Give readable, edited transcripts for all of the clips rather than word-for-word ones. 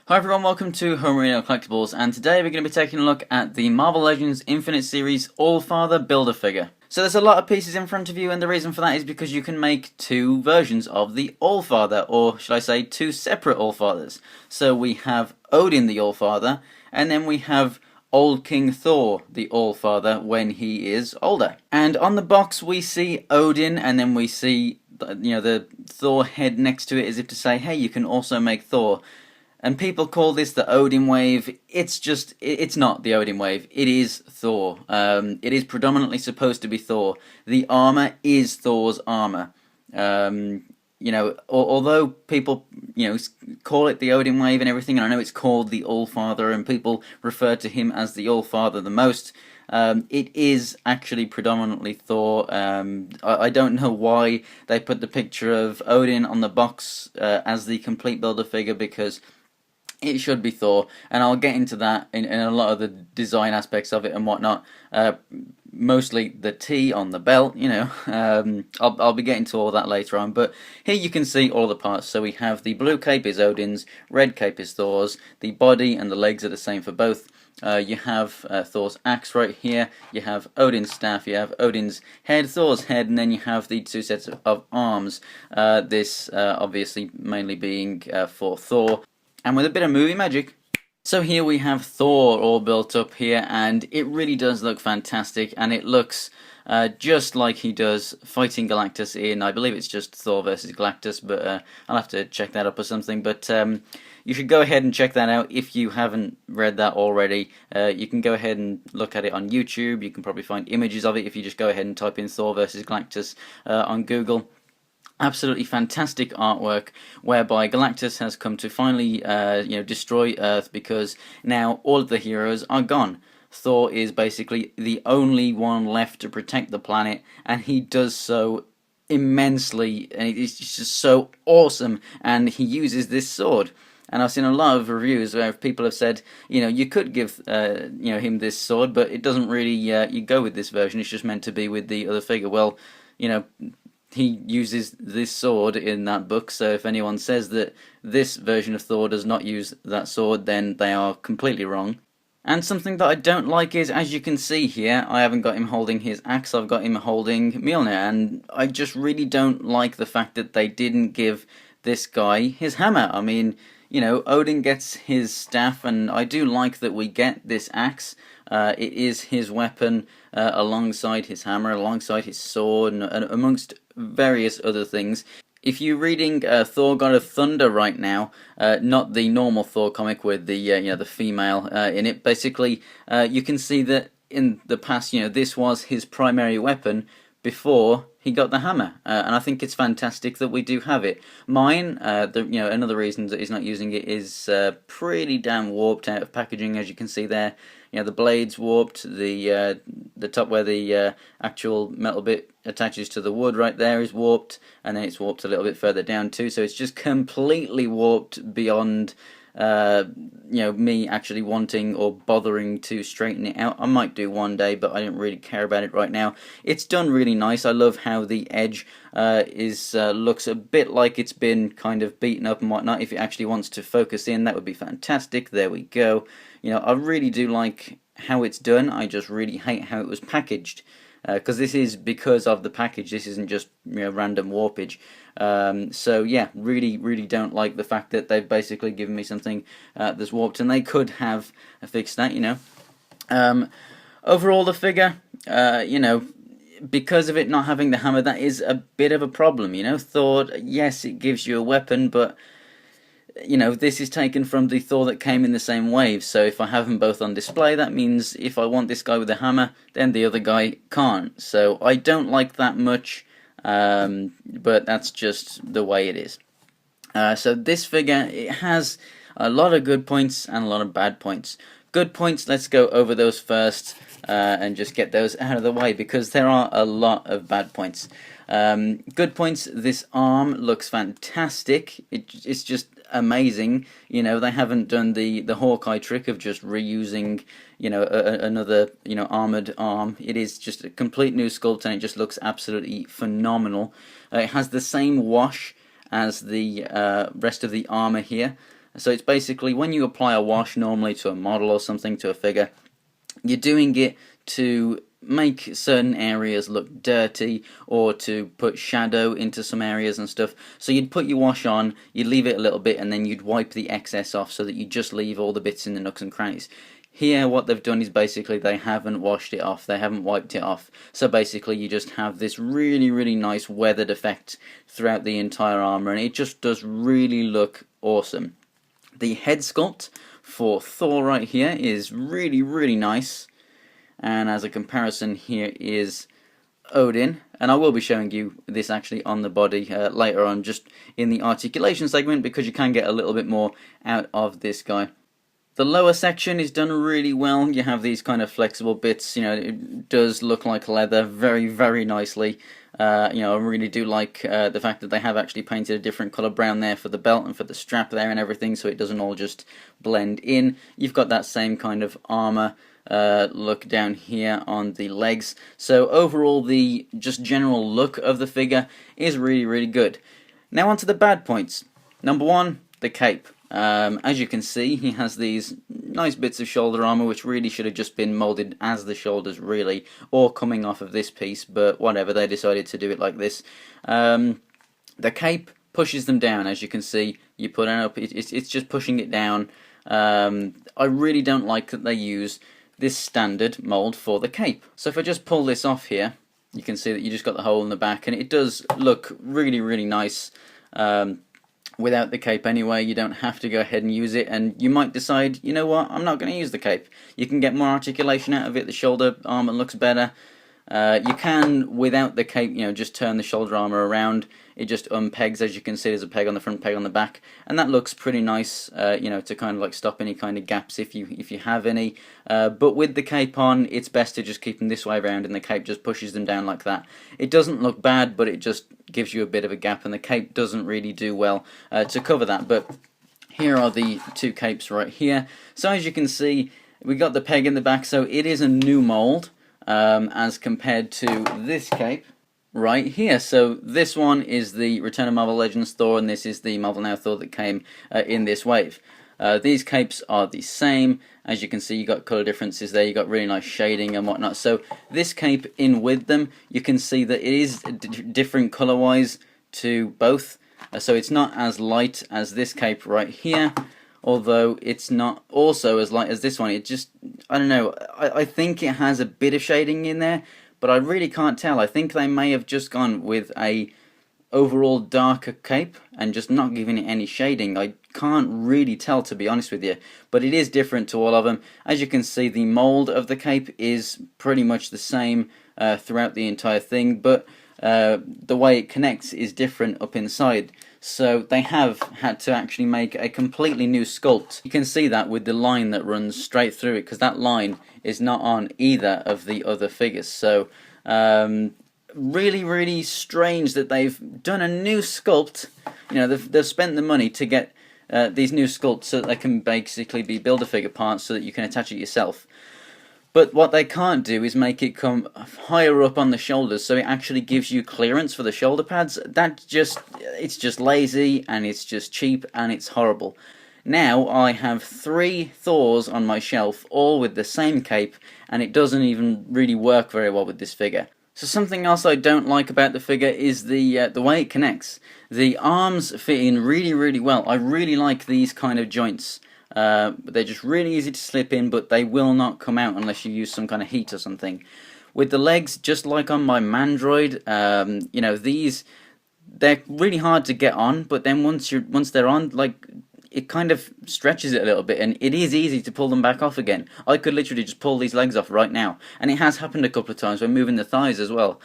Hi everyone, welcome to Homerino Collectibles, and today we're going to be taking a look at the Marvel Legends Infinite Series Allfather Build-A-Figure. So there's a lot of pieces in front of you, and the reason for that is because you can make two versions of the Allfather, or should I say two separate Allfathers. So we have Odin the Allfather, and then we have Old King Thor the Allfather when he is older. And on the box we see Odin, and then we see the Thor head next to it, as if to say, hey, you can also make Thor. And people call this the Odin wave. It's not the Odin wave. It is Thor. It is predominantly supposed to be Thor. The armor is Thor's armor. Although people, call it the Odin wave and everything, and I know it's called the Allfather, and people refer to him as the Allfather the most, it is actually predominantly Thor. I don't know why they put the picture of Odin on the box as the complete Build-A-Figure, because it should be Thor, and I'll get into that in a lot of the design aspects of it and whatnot. Mostly the T on the belt, I'll be getting to all that later on. But here you can see all the parts. So we have the blue cape is Odin's, red cape is Thor's, the body and the legs are the same for both. You have Thor's axe right here, you have Odin's staff, you have Odin's head, Thor's head, and then you have the two sets of arms. This obviously mainly being for Thor, and with a bit of movie magic. So here we have Thor all built up here, and it really does look fantastic, and it looks just like he does fighting Galactus in, I believe it's just Thor versus Galactus, but I'll have to check that up or something. But you should go ahead and check that out if you haven't read that already. You can go ahead and look at it on YouTube. You can probably find images of it if you just go ahead and type in Thor versus Galactus on Google. Absolutely fantastic artwork, whereby Galactus has come to finally, destroy Earth, because now all of the heroes are gone. Thor is basically the only one left to protect the planet, and he does so immensely, and it's just so awesome. And he uses this sword. And I've seen a lot of reviews where people have said, you could give, him this sword, but it doesn't really, you go with this version. It's just meant to be with the other figure. Well, he uses this sword in that book, so if anyone says that this version of Thor does not use that sword, then they are completely wrong. And something that I don't like is, as you can see here, I haven't got him holding his axe, I've got him holding Mjolnir, and I just really don't like the fact that they didn't give this guy his hammer. I mean, Odin gets his staff, and I do like that we get this axe. It is his weapon alongside his hammer, alongside his sword, and amongst various other things. If you're reading Thor God of Thunder right now, not the normal Thor comic with the female in it, basically you can see that in the past, this was his primary weapon before he got the hammer, and I think it's fantastic that we do have it. Mine, another reason that he's not using it is pretty damn warped out of packaging, as you can see there. The blade's warped, the top where the actual metal bit attaches to the wood right there is warped, and then it's warped a little bit further down too, so it's just completely warped beyond me actually wanting or bothering to straighten it out. I might do one day, but I don't really care about it right now. It's done really nice. I love how the edge looks a bit like it's been kind of beaten up and whatnot. If it actually wants to focus in, that would be fantastic. There we go. I really do like how it's done. I just really hate how it was packaged, because this is because of the package. This isn't just random warpage. So yeah, really don't like the fact that they've basically given me something that's warped, and they could have fixed that. Overall, the figure, because of it not having the hammer, that is a bit of a problem. Thor, yes, it gives you a weapon, but this is taken from the Thor that came in the same wave, so if I have them both on display, that means if I want this guy with a hammer, then the other guy can't. So I don't like that much, but that's just the way it is. So this figure, it has a lot of good points and a lot of bad points. Good points, let's go over those first, and just get those out of the way, because there are a lot of bad points. Good points, this arm looks fantastic. It's just amazing. They haven't done the Hawkeye trick of just reusing another armored arm. It is just a complete new sculpt, and it just looks absolutely phenomenal. It has the same wash as the rest of the armor here. So it's basically when you apply a wash normally to a model or something, to a figure, you're doing it to make certain areas look dirty or to put shadow into some areas and stuff. So you'd put your wash on, you'd leave it a little bit, and then you'd wipe the excess off so that you just leave all the bits in the nooks and crannies. Here what they've done is basically they haven't washed it off, they haven't wiped it off, so basically you just have this really nice weathered effect throughout the entire armour, and it just does really look awesome. The head sculpt for Thor right here is really nice, and as a comparison here is Odin, and I will be showing you this actually on the body later on, just in the articulation segment, because you can get a little bit more out of this guy. The lower section is done really well. You have these kind of flexible bits, you know, it does look like leather very nicely. You know, I really do like the fact that they have actually painted a different colour brown there for the belt and for the strap there and everything, so it doesn't all just blend in. You've got that same kind of armour look down here on the legs. So overall, the just general look of the figure is really good. Now on to the bad points. Number one, the cape. As you can see, he has these nice bits of shoulder armour which really should have just been moulded as the shoulders really, or coming off of this piece, but whatever, they decided to do it like this. The cape pushes them down, as you can see. You put it up, it's just pushing it down. I really don't like that they use this standard mould for the cape. So if I just pull this off here, you can see that you just got the hole in the back, and it does look really nice. Without the cape anyway. You don't have to go ahead and use it, and you might decide, you know what, I'm not going to use the cape. You can get more articulation out of it, the shoulder armour looks better. You can, without the cape, you know, just turn the shoulder armour around. It just unpegs, as you can see, there's a peg on the front, peg on the back, and that looks pretty nice, you know, to kind of like stop any kind of gaps if you have any. But with the cape on, it's best to just keep them this way around, and the cape just pushes them down like that. It doesn't look bad, but it just gives you a bit of a gap, and the cape doesn't really do well to cover that. But here are the two capes right here. So as you can see, we got the peg in the back, so it is a new mould as compared to this cape right here. So this one is the Return of Marvel Legends Thor, and this is the Marvel Now Thor that came in this wave. These capes are the same. As you can see, you got colour differences there, you got really nice shading and whatnot. So this cape in with them, you can see that it is different colour wise to both. So it's not as light as this cape right here, although it's not also as light as this one. It just, I don't know, I think it has a bit of shading in there, but I really can't tell. I think they may have just gone with a overall darker cape and just not giving it any shading. I can't really tell, to be honest with you, but it is different to all of them. As you can see, the mould of the cape is pretty much the same throughout the entire thing, but the way it connects is different up inside. So they have had to actually make a completely new sculpt. You can see that with the line that runs straight through it, because that line is not on either of the other figures. So really strange that they've done a new sculpt. You know, they've spent the money to get these new sculpts so that they can basically be Build-A-Figure parts so that you can attach it yourself. But what they can't do is make it come higher up on the shoulders, so it actually gives you clearance for the shoulder pads. It's just lazy, and it's just cheap, and it's horrible. Now I have 3 Thors on my shelf, all with the same cape, and it doesn't even really work very well with this figure. So something else I don't like about the figure is the way it connects. The arms fit in really well. I really like these kind of joints. They're just really easy to slip in, but they will not come out unless you use some kind of heat or something. With the legs, just like on my Mandroid, you know, they're really hard to get on, but then once they're on, like, it kind of stretches it a little bit, and it is easy to pull them back off again. I could literally just pull these legs off right now, and it has happened a couple of times when moving the thighs as well.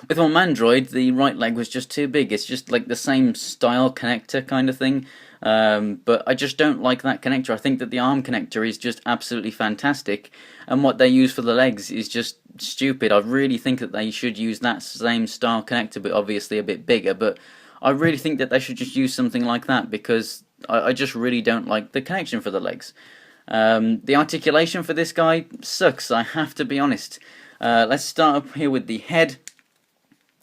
With my Mandroid, the right leg was just too big. It's just like the same style connector kind of thing. But I just don't like that connector. I think that the arm connector is just absolutely fantastic, and what they use for the legs is just stupid. I really think that they should use that same style connector, but obviously a bit bigger. But I really think that they should just use something like that, because I just really don't like the connection for the legs. The articulation for this guy sucks, I have to be honest. Let's start up here with the head.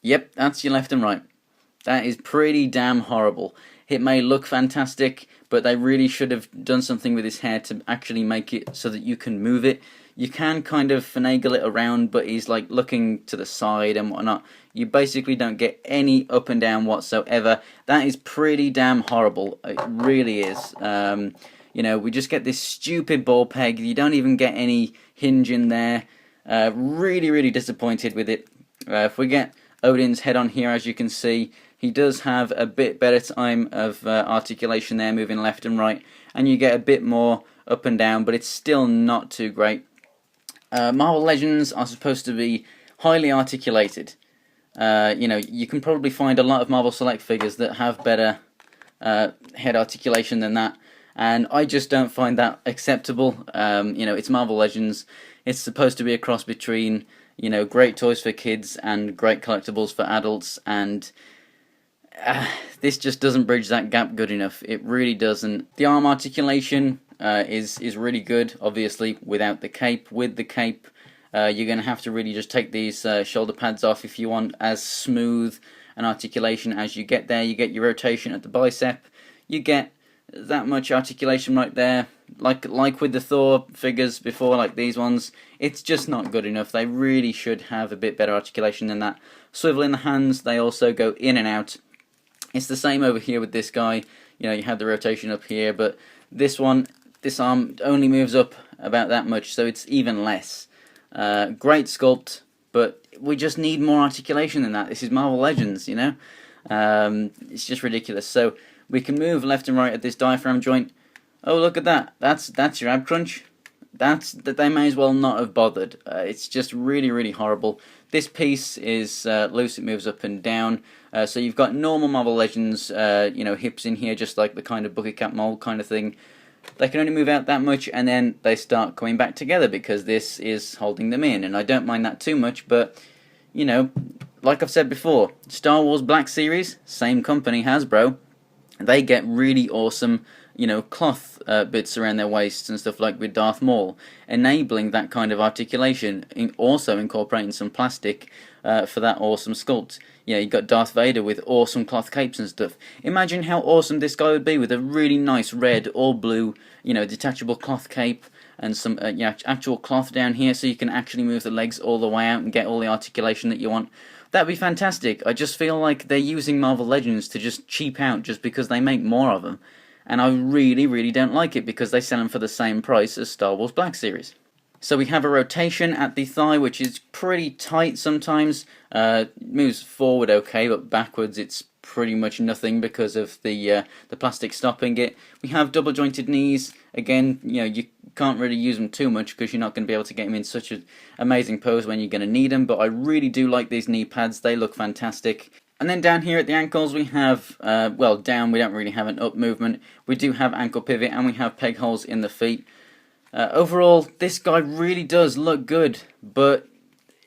Yep, that's your left and right. That is pretty damn horrible. It may look fantastic, but they really should have done something with his hair to actually make it so that you can move it. You can kind of finagle it around, but he's like looking to the side and whatnot. You basically don't get any up and down whatsoever. That is pretty damn horrible. It really is. You know, we just get this stupid ball peg. You don't even get any hinge in there. Really, really disappointed with it. If we get Odin's head on here, as you can see, he does have a bit better time of articulation there, moving left and right, and you get a bit more up and down, but it's still not too great. Marvel Legends are supposed to be highly articulated. You know, you can probably find a lot of Marvel Select figures that have better head articulation than that, and I just don't find that acceptable. You know, it's Marvel Legends. It's supposed to be a cross between, you know, great toys for kids and great collectibles for adults, and this just doesn't bridge that gap good enough. It really doesn't. The arm articulation is really good, obviously, without the cape. With the cape, you're going to have to really just take these shoulder pads off if you want as smooth an articulation as you get there. You get your rotation at the bicep. You get that much articulation right there. Like with the Thor figures before, like these ones, it's just not good enough. They really should have a bit better articulation than that. Swivel in the hands, they also go in and out. It's the same over here with this guy. You know, you have the rotation up here, but this one, this arm only moves up about that much, so it's even less. Great sculpt, but we just need more articulation than that. This is Marvel Legends, you know? It's just ridiculous. So we can move left and right at this diaphragm joint. Oh, look at that. That's your ab crunch. That they may as well not have bothered. It's just really, really horrible. This piece is loose. It moves up and down. So you've got normal Marvel Legends, you know, hips in here, just like the kind of bucket cap mold kind of thing. They can only move out that much, and then they start coming back together because this is holding them in. And I don't mind that too much, but, you know, like I've said before, Star Wars Black Series, same company, Hasbro, they get really awesome, you know, cloth bits around their waists and stuff like with Darth Maul, enabling that kind of articulation, also incorporating some plastic for that awesome sculpt. Yeah, you got Darth Vader with awesome cloth capes and stuff. Imagine how awesome this guy would be with a really nice red or blue, you know, detachable cloth cape and some yeah, actual cloth down here, so you can actually move the legs all the way out and get all the articulation that you want. That'd be fantastic. I just feel like they're using Marvel Legends to just cheap out just because they make more of them. And I really, really don't like it because they sell them for the same price as Star Wars Black Series. So we have a rotation at the thigh, which is pretty tight sometimes. Moves forward okay, but backwards it's pretty much nothing because of the plastic stopping it. We have double jointed knees. Again, you know, you can't really use them too much because you're not going to be able to get them in such an amazing pose when you're going to need them. But I really do like these knee pads. They look fantastic. And then down here at the ankles we have, well, down we don't really have an up movement. We do have ankle pivot and we have peg holes in the feet. Overall, this guy really does look good, but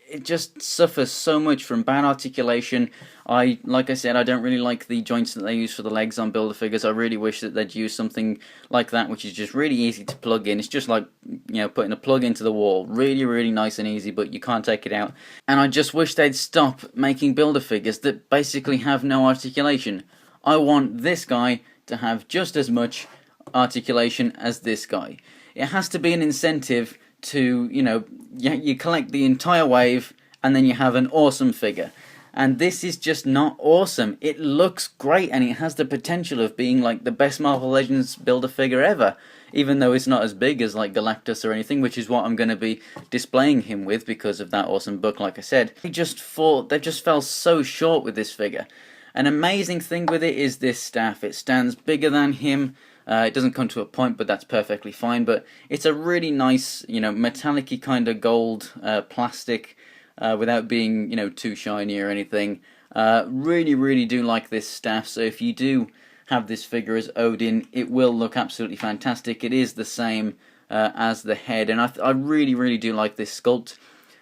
it just suffers so much from bad articulation. Like I said, I don't really like the joints that they use for the legs on Build-A-Figures. I really wish that they'd use something like that, which is just really easy to plug in. It's just like, you know, putting a plug into the wall. Really, really nice and easy, but you can't take it out. And I just wish they'd stop making Build-A-Figures that basically have no articulation. I want this guy to have just as much articulation as this guy. It has to be an incentive to, you know, you collect the entire wave and then you have an awesome figure. And this is just not awesome. It looks great and it has the potential of being like the best Marvel Legends Build-A-Figure ever, even though it's not as big as like Galactus or anything, which is what I'm going to be displaying him with because of that awesome book, like I said. They just fell so short with this figure. An amazing thing with it is this staff. It stands bigger than him. It doesn't come to a point, but that's perfectly fine. But it's a really nice, you know, metallic-y kind of gold plastic without being, you know, too shiny or anything. Really, really do like this staff. So if you do have this figure as Odin, it will look absolutely fantastic. It is the same as the head, and I really, really do like this sculpt.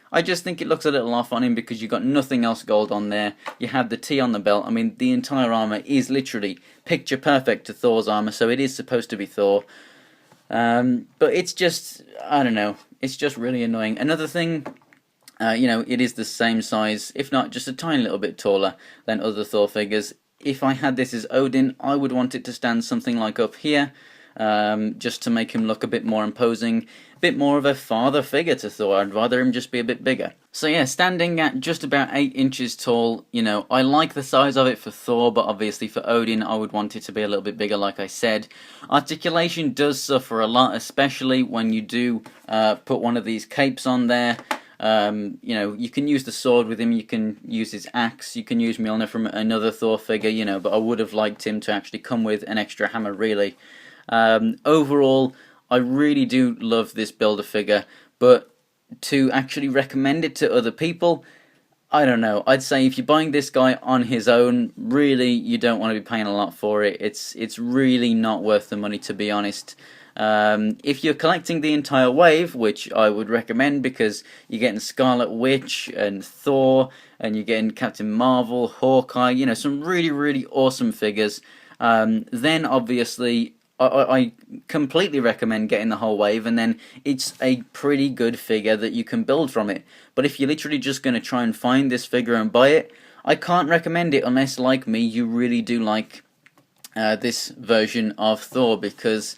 I just think it looks a little off on him because you've got nothing else gold on there. You have the T on the belt. I mean, the entire armour is literally picture perfect to Thor's armour, so it is supposed to be Thor. But it's just, I don't know, it's just really annoying. Another thing, you know, it is the same size, if not just a tiny little bit taller than other Thor figures. if I had this as Odin, I would want it to stand something like up here, just to make him look a bit more imposing, a bit more of a father figure to Thor. I'd rather him just be a bit bigger. So yeah, standing at just about 8 inches tall, you know, I like the size of it for Thor, but obviously for Odin I would want it to be a little bit bigger, like I said. Articulation does suffer a lot, especially when you do put one of these capes on there. You know, you can use the sword with him, you can use his axe, you can use Mjolnir from another Thor figure, you know, but I would have liked him to actually come with an extra hammer, really. Overall, I really do love this Build-A-Figure, but to actually recommend it to other people, I don't know. I'd say if you're buying this guy on his own, really, you don't want to be paying a lot for it. It's really not worth the money, to be honest. If you're collecting the entire wave, which I would recommend because you're getting Scarlet Witch and Thor, and you're getting Captain Marvel, Hawkeye, you know, some really, really awesome figures, then obviously I completely recommend getting the whole wave, and then it's a pretty good figure that you can build from it. But if you're literally just going to try and find this figure and buy it, I can't recommend it unless, like me, you really do like this version of Thor, because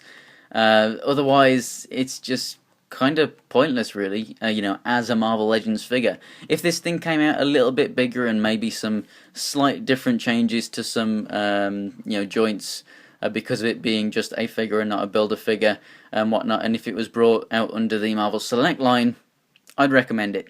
otherwise it's just kind of pointless, really, you know, as a Marvel Legends figure. If this thing came out a little bit bigger and maybe some slight different changes to some, you know, joints, because of it being just a figure and not a Build-A-Figure and whatnot, and if it was brought out under the Marvel Select line, I'd recommend it.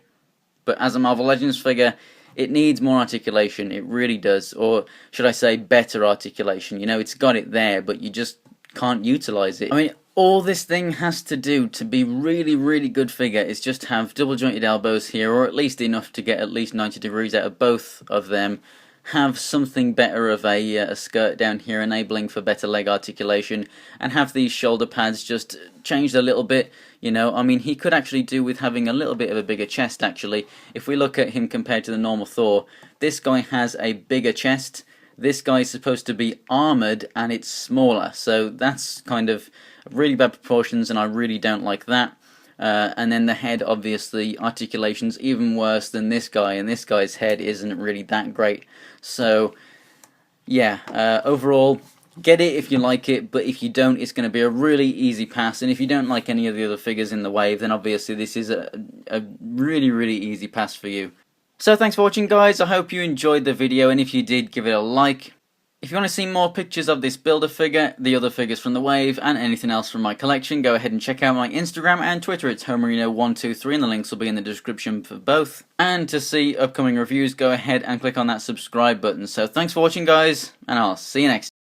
But as a Marvel Legends figure, it needs more articulation, it really does, or should I say better articulation. You know, it's got it there, but you just can't utilize it. I mean, all this thing has to do to be really, really good figure is just have double jointed elbows here, or at least enough to get at least 90 degrees out of both of them. Have something better of a skirt down here, enabling for better leg articulation, and have these shoulder pads just changed a little bit. You know, I mean, he could actually do with having a little bit of a bigger chest, actually. If we look at him compared to the normal Thor, this guy has a bigger chest. This guy is supposed to be armoured, and it's smaller, so that's kind of really bad proportions, and I really don't like that. And then the head, obviously, articulation's even worse than this guy, and this guy's head isn't really that great. So, yeah, overall, get it if you like it, but if you don't, it's going to be a really easy pass. And if you don't like any of the other figures in the wave, then obviously this is a really, really easy pass for you. So thanks for watching, guys. I hope you enjoyed the video, and if you did, give it a like. If you want to see more pictures of this Build-A-Figure, the other figures from the wave, and anything else from my collection, go ahead and check out my Instagram and Twitter. It's Homerino123, and the links will be in the description for both. And to see upcoming reviews, go ahead and click on that subscribe button. So thanks for watching, guys, and I'll see you next time.